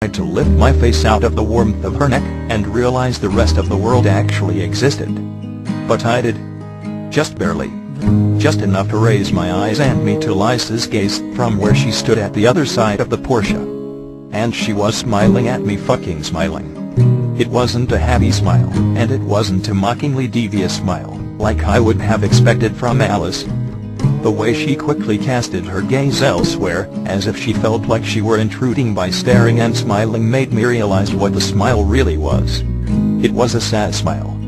to lift my face out of the warmth of her neck, and realize the rest of the world actually existed. But I did. Just barely. Just enough to raise my eyes and meet Elisa's gaze from where she stood at the other side of the Porsche. And she was smiling at me, fucking smiling. It wasn't a happy smile, and it wasn't a mockingly devious smile, like I would have expected from Alice. The way she quickly casted her gaze elsewhere, as if she felt like she were intruding by staring and smiling, made me realize what the smile really was. It was a sad smile.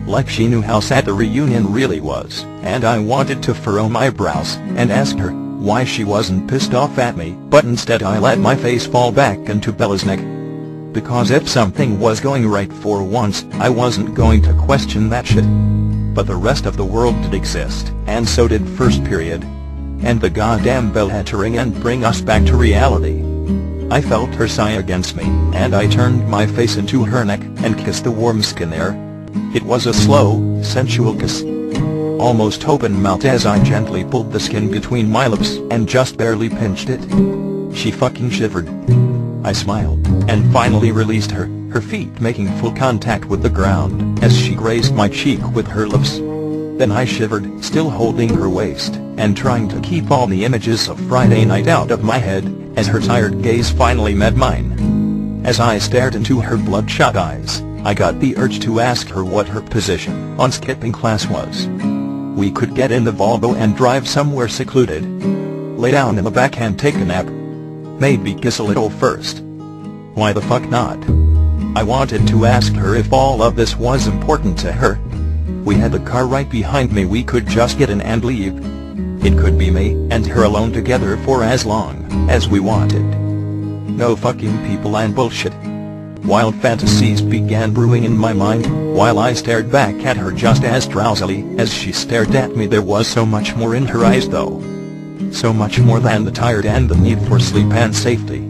Like she knew how sad the reunion really was, and I wanted to furrow my brows and ask her why she wasn't pissed off at me, but instead I let my face fall back into Bella's neck. Because if something was going right for once, I wasn't going to question that shit. But the rest of the world did exist, and so did first period. And the goddamn bell had to ring and bring us back to reality. I felt her sigh against me, and I turned my face into her neck and kissed the warm skin there. It was a slow, sensual kiss. Almost open-mouthed as I gently pulled the skin between my lips and just barely pinched it. She fucking shivered. I smiled, and finally released her, her feet making full contact with the ground, as she grazed my cheek with her lips. Then I shivered, still holding her waist, and trying to keep all the images of Friday night out of my head, as her tired gaze finally met mine. As I stared into her bloodshot eyes, I got the urge to ask her what her position on skipping class was. We could get in the Volvo and drive somewhere secluded. Lay down in the back and take a nap. Maybe kiss a little first. Why the fuck not? I wanted to ask her if all of this was important to her. We had the car right behind me, we could just get in and leave. It could be me and her alone together for as long as we wanted. No fucking people and bullshit. Wild fantasies began brewing in my mind, while I stared back at her just as drowsily as she stared at me. There was so much more in her eyes though. So much more than the tired and the need for sleep and safety.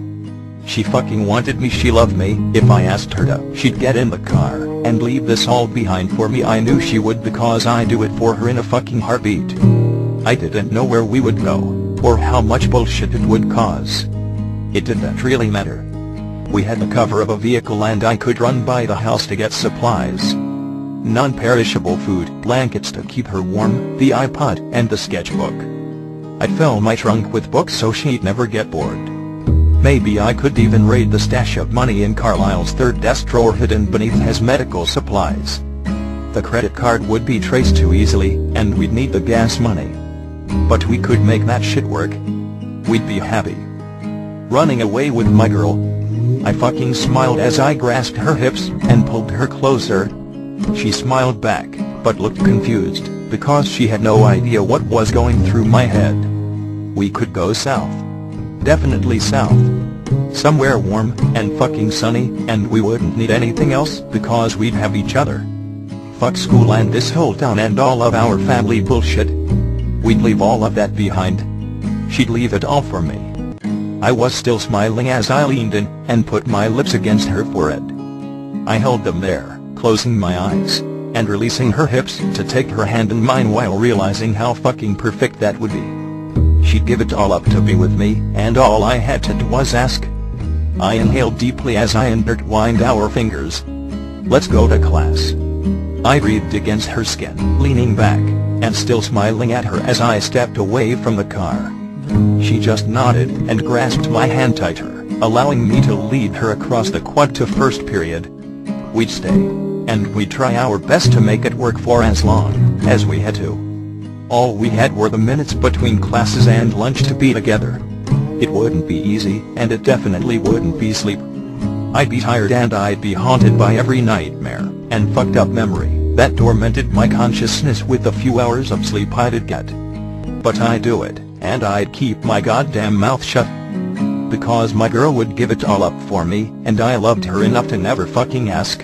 She fucking wanted me, she loved me. If I asked her to, she'd get in the car and leave this all behind for me. I knew she would, because I do it for her in a fucking heartbeat. I didn't know where we would go, or how much bullshit it would cause. It didn't really matter. We had the cover of a vehicle and I could run by the house to get supplies. Non-perishable food, blankets to keep her warm, the iPod, and the sketchbook. I'd fill my trunk with books so she'd never get bored. Maybe I could even raid the stash of money in Carlisle's third desk drawer hidden beneath his medical supplies. The credit card would be traced too easily, and we'd need the gas money. But we could make that shit work. We'd be happy. Running away with my girl. I fucking smiled as I grasped her hips and pulled her closer. She smiled back, but looked confused, because she had no idea what was going through my head. We could go south. Definitely south. Somewhere warm and fucking sunny, and we wouldn't need anything else because we'd have each other. Fuck school and this whole town and all of our family bullshit. We'd leave all of that behind. She'd leave it all for me. I was still smiling as I leaned in and put my lips against her forehead. I held them there, closing my eyes and releasing her hips to take her hand in mine while realizing how fucking perfect that would be. She'd give it all up to be with me, and all I had to do was ask. I inhaled deeply as I intertwined our fingers. Let's go to class. I breathed against her skin, leaning back, and still smiling at her as I stepped away from the car. She just nodded and grasped my hand tighter, allowing me to lead her across the quad to first period. We'd stay, and we'd try our best to make it work for as long as we had to. All we had were the minutes between classes and lunch to be together. It wouldn't be easy, and it definitely wouldn't be sleep. I'd be tired and I'd be haunted by every nightmare and fucked up memory that tormented my consciousness with the few hours of sleep I did get. But I'd do it, and I'd keep my goddamn mouth shut. Because my girl would give it all up for me, and I loved her enough to never fucking ask.